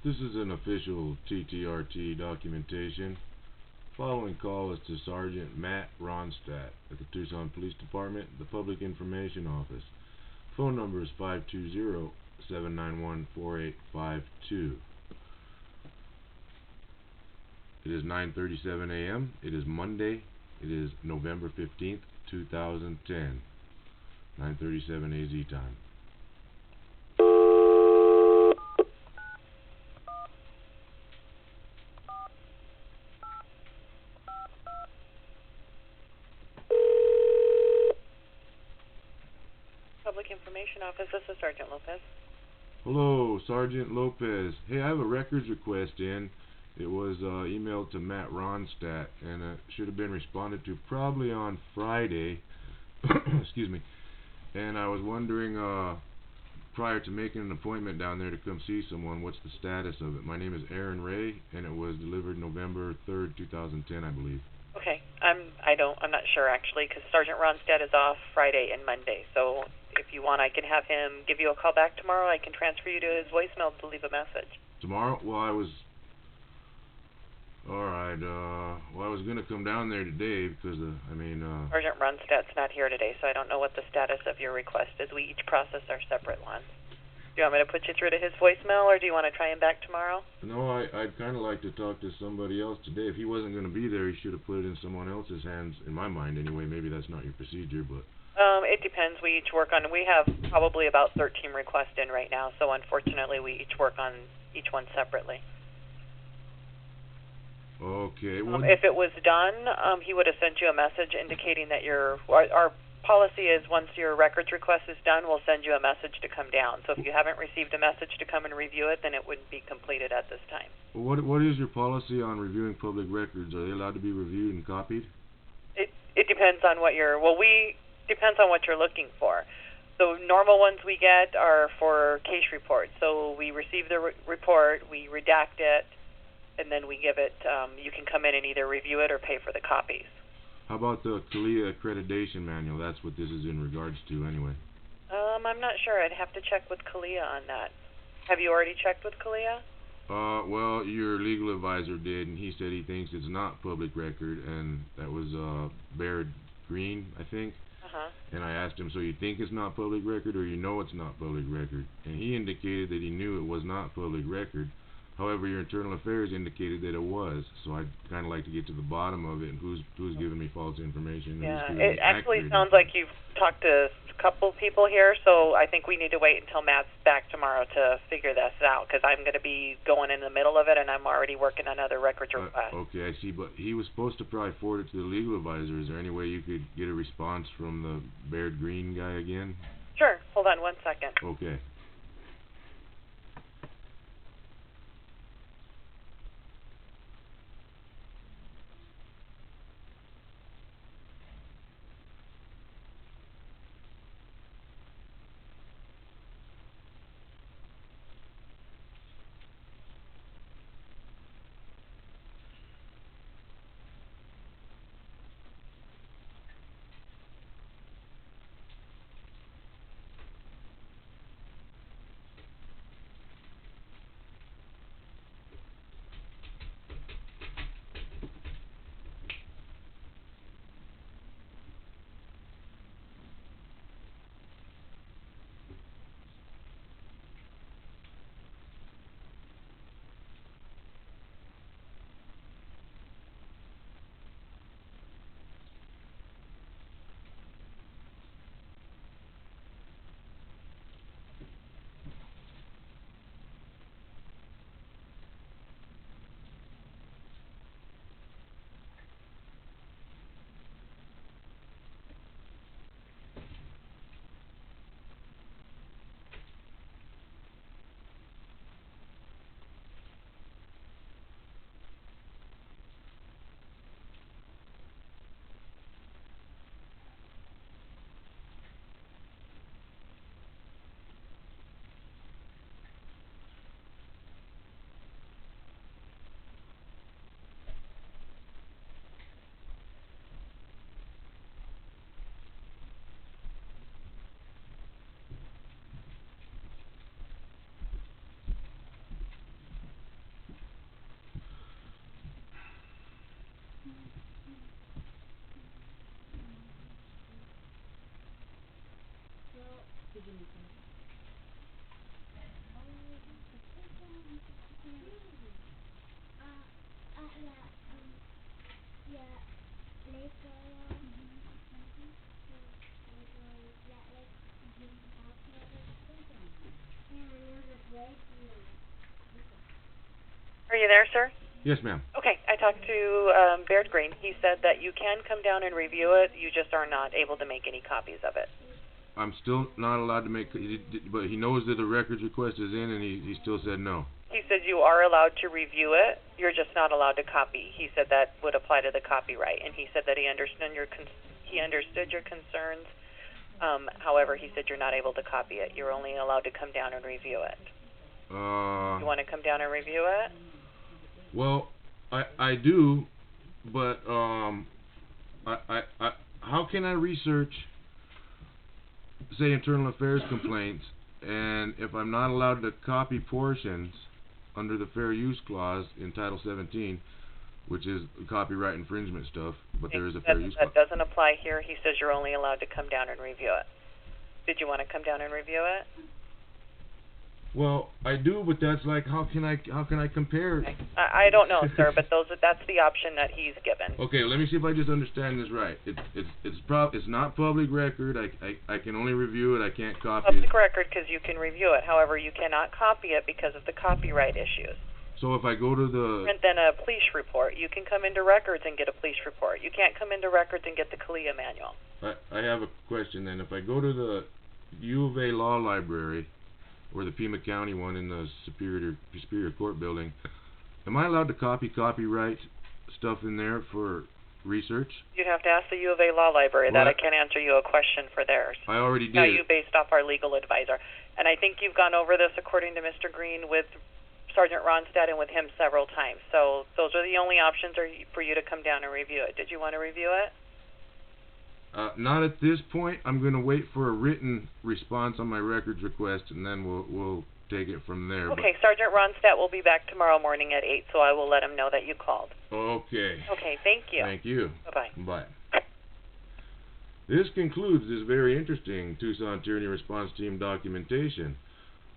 This is an official T.T.R.T. documentation. Following call is to Sergeant Matt Ronstadt at the Tucson Police Department, the Public Information Office. Phone number is 520-791-4852. It is 9:37 a.m. It is Monday. It is November 15th, 2010. 9:37 AZ time. Public Information Office, this is Sergeant Lopez. Hello, Sergeant Lopez. Hey, I have a records request in. It was emailed to Matt Ronstadt, and it should have been responded to probably on Friday. Excuse me. And I was wondering, prior to making an appointment down there to come see someone, what's the status of it? My name is Aaron Ray, and it was delivered November 3rd, 2010, I believe. Okay, I'm not sure actually, because Sergeant Ronstadt is off Friday and Monday. So if you want, I can have him give you a call back tomorrow. I can transfer you to his voicemail to leave a message. Tomorrow? Well, I was going to come down there today because, Sergeant Ronstadt's not here today, so I don't know what the status of your request is. We each process our separate ones. Do you want me to put you through to his voicemail, or do you want to try him back tomorrow? No, I'd kind of like to talk to somebody else today. If he wasn't going to be there, he should have put it in someone else's hands, in my mind anyway. Maybe that's not your procedure, but... It depends. We each work on... We have probably about 13 requests in right now, so unfortunately we each work on each one separately. Okay. If it was done, he would have sent you a message indicating that our policy is once your records request is done, we'll send you a message to come down. So if you haven't received a message to come and review it, then it wouldn't be completed at this time. What is your policy on reviewing public records? Are they allowed to be reviewed and copied? It depends on what depends on what you're looking for. So normal ones we get are for case reports. So we receive the report, we redact it, and then we give it, you can come in and either review it or pay for the copies. How about the Calea accreditation manual? That's what this is in regards to anyway. I'm not sure. I'd have to check with Calea on that. Have you already checked with Calea? Well, your legal advisor did, and he said he thinks it's not public record, and that was Baird Green, I think. And I asked him, so you think it's not public record, or you know it's not public record? And he indicated that he knew it was not public record. However, your internal affairs indicated that it was, so I'd kind of like to get to the bottom of it and who's giving me false information. Yeah, it actually sounds like you've talked to a couple people here, so I think we need to wait until Matt's back tomorrow to figure this out, because I'm going to be going in the middle of it, and I'm already working on other records requests. Okay, I see, but he was supposed to probably forward it to the legal advisor. Is there any way you could get a response from the Baird Green guy again? Sure. Hold on 1 second. Okay. Are you there, sir? Yes, ma'am. Okay, I talked to Baird Green. He said that you can come down and review it. You just are not able to make any copies of it. I'm still not allowed to make, but he knows that the records request is in, and he still said no. He said you are allowed to review it. You're just not allowed to copy. He said that would apply to the copyright, and he said that he understood your concerns. However, he said you're not able to copy it. You're only allowed to come down and review it. You want to come down and review it? Well, I do, but how can I research, say, internal affairs complaints, and if I'm not allowed to copy portions under the fair use clause in Title 17, which is copyright infringement stuff, but there is a fair use clause. That doesn't apply here. He says you're only allowed to come down and review it. Did you want to come down and review it? Well, I do, but that's like, how can I compare? Okay. I don't know, sir, but that's the option that he's given. Okay, let me see if I just understand this right. It's not public record. I can only review it. I can't copy it. Public record because you can review it. However, you cannot copy it because of the copyright issues. So if I go to the... And then a police report. You can come into records and get a police report. You can't come into records and get the Calea manual. I have a question then. If I go to the U of A Law Library, or the Pima County one in the Superior Court building, am I allowed to copy copyright stuff in there for research? You'd have to ask the U of A Law Library. Well, I can't answer you a question for theirs. I already did. Now, you based off our legal advisor. And I think you've gone over this, according to Mr. Green, with Sergeant Ronstadt and with him several times. So those are the only options for you to come down and review it. Did you want to review it? Not at this point. I'm going to wait for a written response on my records request, and then we'll take it from there. Okay, Sergeant Ronstadt will be back tomorrow morning at 8, so I will let him know that you called. Okay. Okay, thank you. Thank you. Bye-bye. Bye. This concludes this very interesting Tucson Tyranny Response Team documentation.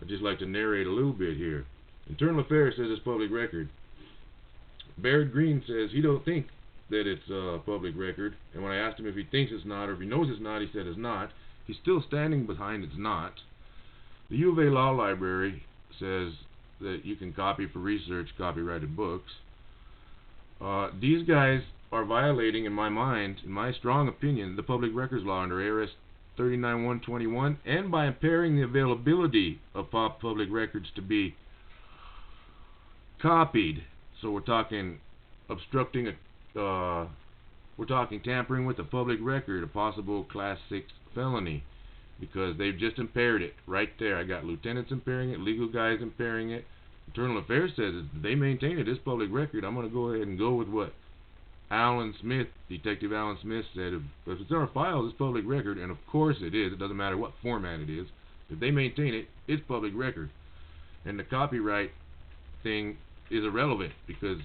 I'd just like to narrate a little bit here. Internal Affairs says it's public record. Baird Green says he don't think that it's public record, and when I asked him if he thinks it's not or if he knows it's not, he said it's not. He's still standing behind it's not. The U of A Law Library says that you can copy for research copyrighted books. These guys are violating, in my mind, in my strong opinion, the public records law under A.R.S. 39-121, and by impairing the availability of public records to be copied. So we're talking obstructing we're talking tampering with a public record, a possible Class 6 felony, because they've just impaired it right there. I got lieutenants impairing it, legal guys impairing it. Internal Affairs says they maintain it as public record. I'm going to go ahead and go with what Alan Smith, Detective Alan Smith, said. If it's in our files, it's public record, and of course it is. It doesn't matter what format it is. If they maintain it, it's public record. And the copyright thing is irrelevant, because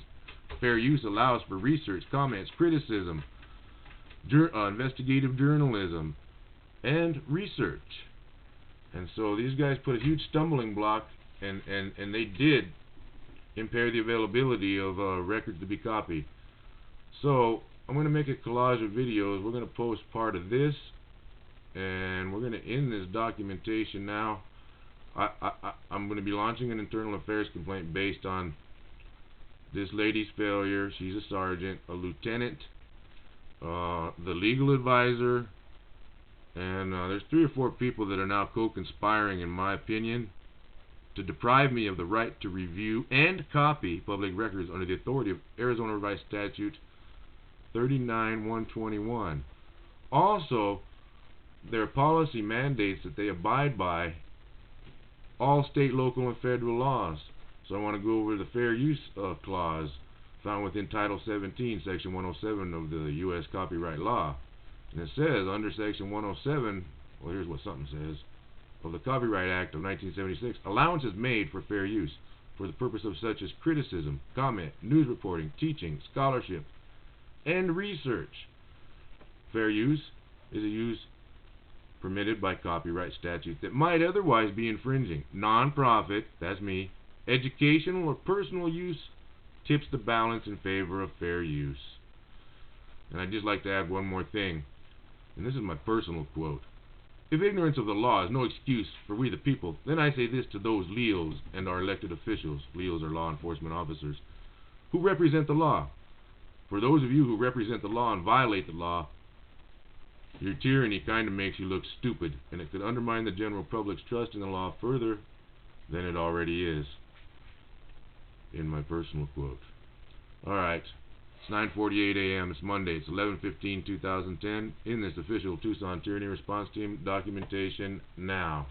fair use allows for research, comments, criticism, investigative journalism, and research. And so these guys put a huge stumbling block, and they did impair the availability of records to be copied. So I'm going to make a collage of videos. We're going to post part of this, and we're going to end this documentation now. I'm going to be launching an internal affairs complaint based on this lady's failure. She's a sergeant, a lieutenant, the legal advisor, and there's 3 or 4 people that are now co-conspiring, in my opinion, to deprive me of the right to review and copy public records under the authority of Arizona Revised Statute 39-121. Also, their policy mandates that they abide by all state, local, and federal laws. So I want to go over the fair use clause found within Title 17, Section 107 of the U.S. copyright law. And it says, under Section 107, well, here's what something says, of the Copyright Act of 1976, allowance is made for fair use for the purpose of such as criticism, comment, news reporting, teaching, scholarship, and research. Fair use is a use permitted by copyright statute that might otherwise be infringing. Non-profit, that's me, educational or personal use tips the balance in favor of fair use. And I'd just like to add one more thing, and this is my personal quote. If ignorance of the law is no excuse for we the people, then I say this to those leos and our elected officials, leos are law enforcement officers, who represent the law. For those of you who represent the law and violate the law, your tyranny kind of makes you look stupid, and it could undermine the general public's trust in the law further than it already is. In my personal quote. Alright, it's 9:48 a.m. It's Monday. It's 11/15/2010. In this official Tucson Tyranny Response Team documentation now.